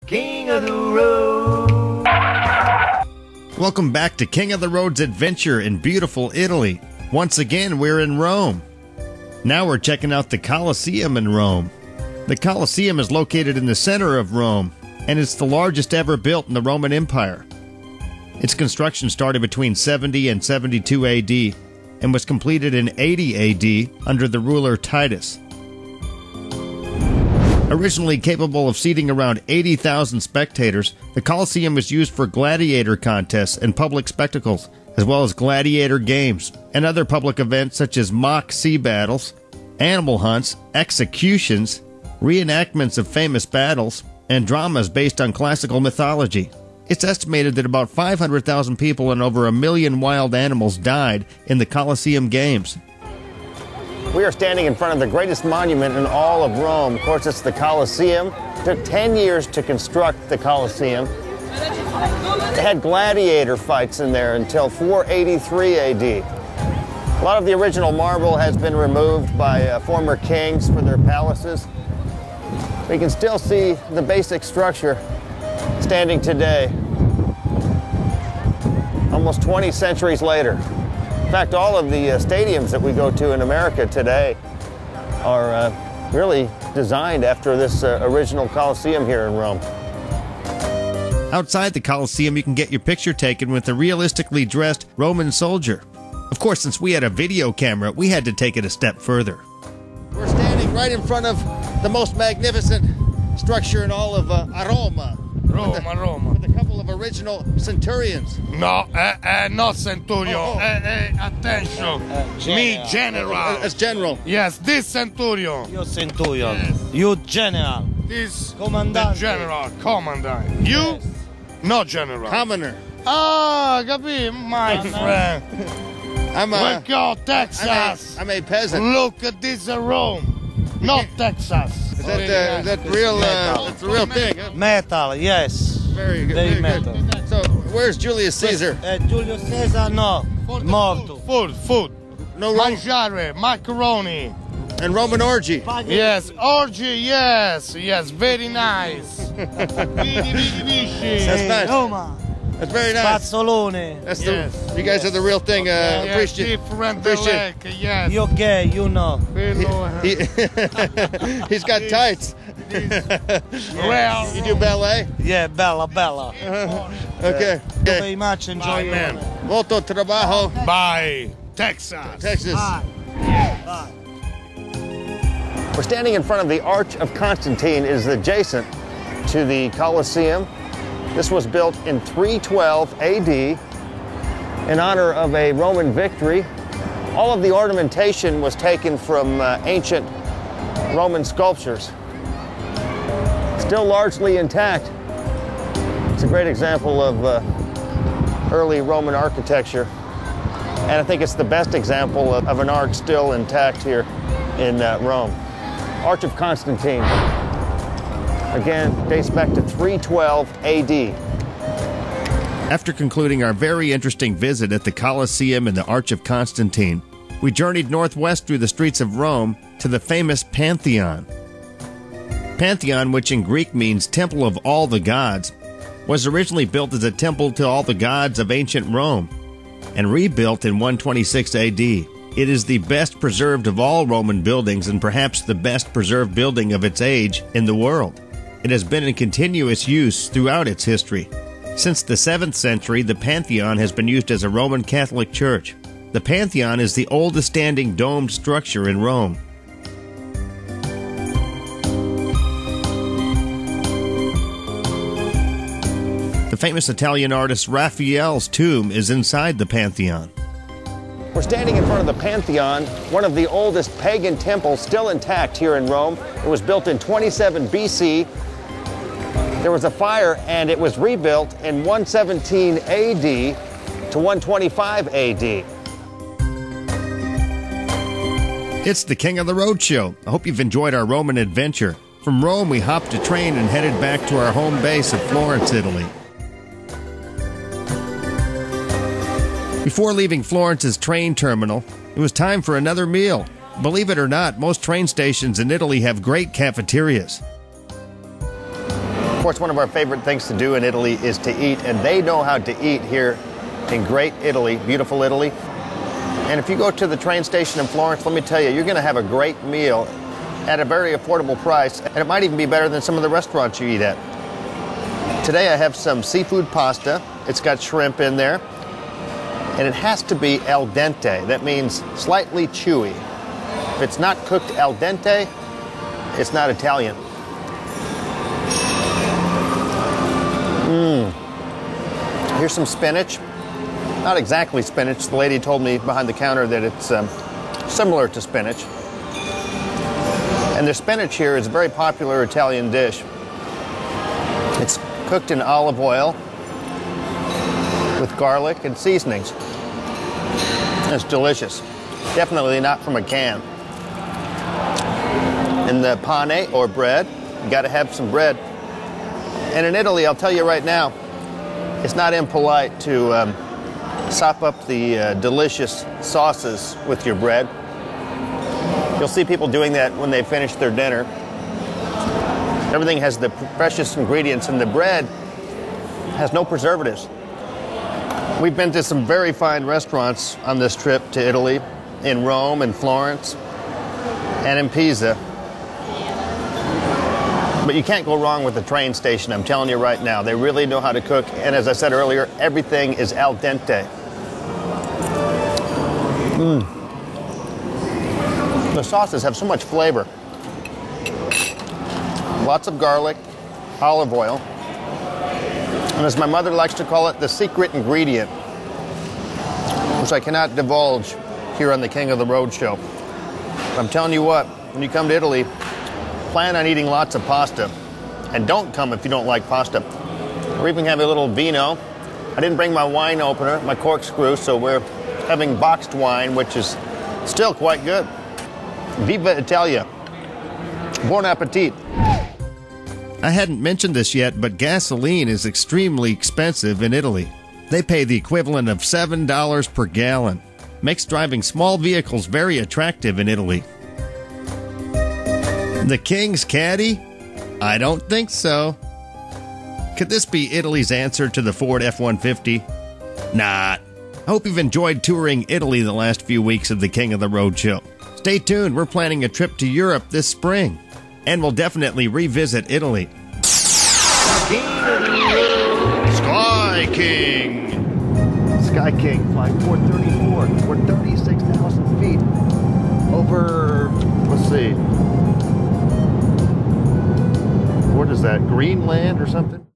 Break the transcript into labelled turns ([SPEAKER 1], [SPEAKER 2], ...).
[SPEAKER 1] King of the Road.
[SPEAKER 2] Welcome back to King of the Road's adventure in beautiful Italy. Once again, we're in Rome. Now we're checking out the Colosseum in Rome. The Colosseum is located in the center of Rome, and it's the largest ever built in the Roman Empire. Its construction started between 70 and 72 AD, and was completed in 80 AD under the ruler Titus. Originally capable of seating around 80,000 spectators, the Colosseum was used for gladiator contests and public spectacles, as well as gladiator games and other public events such as mock sea battles, animal hunts, executions, reenactments of famous battles, and dramas based on classical mythology. It's estimated that about 500,000 people and over 1 million wild animals died in the Colosseum Games.
[SPEAKER 3] We are standing in front of the greatest monument in all of Rome. Of course, it's the Colosseum. It took 10 years to construct the Colosseum. They had gladiator fights in there until 483 AD. A lot of the original marble has been removed by former kings for their palaces. We can still see the basic structure standing today, almost 20 centuries later. In fact, all of the stadiums that we go to in America today are really designed after this original Colosseum here in Rome.
[SPEAKER 2] Outside the Colosseum, you can get your picture taken with a realistically dressed Roman soldier. Of course, since we had a video camera, we had to take it a step further. We're standing right in front of the most magnificent structure in all of Roma.
[SPEAKER 4] Roma.
[SPEAKER 2] With a couple of original centurions.
[SPEAKER 4] No, not centurion. Attention. Me, general.
[SPEAKER 2] As general.
[SPEAKER 4] Yes, this centurion.
[SPEAKER 5] Io centurion.
[SPEAKER 4] Yes.
[SPEAKER 5] You general.
[SPEAKER 4] This
[SPEAKER 5] Comandante.
[SPEAKER 4] the general, commandant. You,
[SPEAKER 5] Yes.
[SPEAKER 4] no general.
[SPEAKER 2] Commoner.
[SPEAKER 4] Ah, capi, my friend.
[SPEAKER 2] I'm
[SPEAKER 4] Welcome, Texas.
[SPEAKER 2] I'm a peasant.
[SPEAKER 4] Look at this Rome, not Texas.
[SPEAKER 2] Is that real? It's a real thing. Huh?
[SPEAKER 5] Metal, yes.
[SPEAKER 2] Very good.
[SPEAKER 5] Very
[SPEAKER 2] Very
[SPEAKER 5] metal.
[SPEAKER 2] good. So, where's Julius Caesar?
[SPEAKER 5] Giulio Caesar, no. Morto.
[SPEAKER 4] Food.
[SPEAKER 2] No Rome
[SPEAKER 4] Mangiare, macaroni.
[SPEAKER 2] and Roman orgy.
[SPEAKER 4] Yes, orgy, yes, very nice.
[SPEAKER 2] That's nice.
[SPEAKER 5] Roma.
[SPEAKER 2] That's very nice.
[SPEAKER 5] Spazzolone.
[SPEAKER 2] That's
[SPEAKER 4] Yes.
[SPEAKER 2] You guys are the real thing. Appreciate.
[SPEAKER 4] Different
[SPEAKER 2] appreciate-
[SPEAKER 4] leg, yes.
[SPEAKER 5] Io gay, you know.
[SPEAKER 2] He's got tights.
[SPEAKER 4] Well,
[SPEAKER 2] You do ballet?
[SPEAKER 5] Yeah, bella.
[SPEAKER 2] Okay.
[SPEAKER 5] Very much enjoy
[SPEAKER 4] Bye, man.
[SPEAKER 5] Rome.
[SPEAKER 2] Molto trabajo,
[SPEAKER 4] Bye, Texas.
[SPEAKER 2] Texas.
[SPEAKER 5] Bye.
[SPEAKER 3] We're standing in front of the Arch of Constantine. It is adjacent to the Colosseum. This was built in 312 AD in honor of a Roman victory. All of the ornamentation was taken from ancient Roman sculptures. Still largely intact. It's a great example of early Roman architecture. And I think it's the best example of an arch still intact here in Rome. Arch of Constantine. Again, dates back to 312 AD.
[SPEAKER 2] After concluding our very interesting visit at the Colosseum and the Arch of Constantine, we journeyed northwest through the streets of Rome to the famous Pantheon. Pantheon, which in Greek means Temple of All the Gods, was originally built as a temple to all the gods of ancient Rome and rebuilt in 126 AD. It is the best preserved of all Roman buildings and perhaps the best preserved building of its age in the world. It has been in continuous use throughout its history. Since the 7th century, the Pantheon has been used as a Roman Catholic church. The Pantheon is the oldest standing domed structure in Rome. The famous Italian artist Raphael's tomb is inside the Pantheon.
[SPEAKER 3] We're standing in front of the Pantheon, one of the oldest pagan temples still intact here in Rome. It was built in 27 BC. There was a fire and it was rebuilt in 117 AD to 125 AD.
[SPEAKER 2] It's the King of the Road Show. I hope you've enjoyed our Roman adventure. From Rome, we hopped a train and headed back to our home base of Florence, Italy. Before leaving Florence's train terminal, it was time for another meal. Believe it or not, most train stations in Italy have great cafeterias.
[SPEAKER 3] course, one of our favorite things to do in Italy is to eat, and they know how to eat here in great Italy, beautiful Italy. And if you go to the train station in Florence, let me tell you, you're going to have a great meal at a very affordable price, and it might even be better than some of the restaurants you eat at. Today I have some seafood pasta. It's got shrimp in there, and it has to be al dente. That means slightly chewy. If it's not cooked al dente, it's not Italian. Here's some spinach. Not exactly spinach. The lady told me behind the counter that it's similar to spinach. And the spinach here is a very popular Italian dish. It's cooked in olive oil with garlic and seasonings. It's delicious. Definitely not from a can. And the pane, or bread, you got to have some bread. And in Italy, I'll tell you right now, it's not impolite to sop up the delicious sauces with your bread. You'll see people doing that when they finish their dinner. Everything has the precious ingredients, and the bread has no preservatives. We've been to some very fine restaurants on this trip to Italy, in Rome and Florence, and in Pisa. But you can't go wrong with the train station, I'm telling you right now. They really know how to cook, and as I said earlier, everything is al dente. The sauces have so much flavor. Lots of garlic, olive oil, and as my mother likes to call it, the secret ingredient, which I cannot divulge here on the King of the Road show. But I'm telling you what, when you come to Italy, plan on eating lots of pasta. And don't come if you don't like pasta. We're even having a little vino. I didn't bring my wine opener, my corkscrew, so we're having boxed wine, which is still quite good. Viva Italia. Buon appetit.
[SPEAKER 2] I hadn't mentioned this yet, but gasoline is extremely expensive in Italy. They pay the equivalent of $7 per gallon. Makes driving small vehicles very attractive in Italy. The King's Caddy? I don't think so. Could this be Italy's answer to the Ford F-150? Nah. I hope you've enjoyed touring Italy the last few weeks of the King of the Road show. Stay tuned, we're planning a trip to Europe this spring. And we'll definitely revisit Italy. Sky King!
[SPEAKER 3] Sky King, flying 434. We're 36,000 feet over, let's see, what is that, Greenland or something?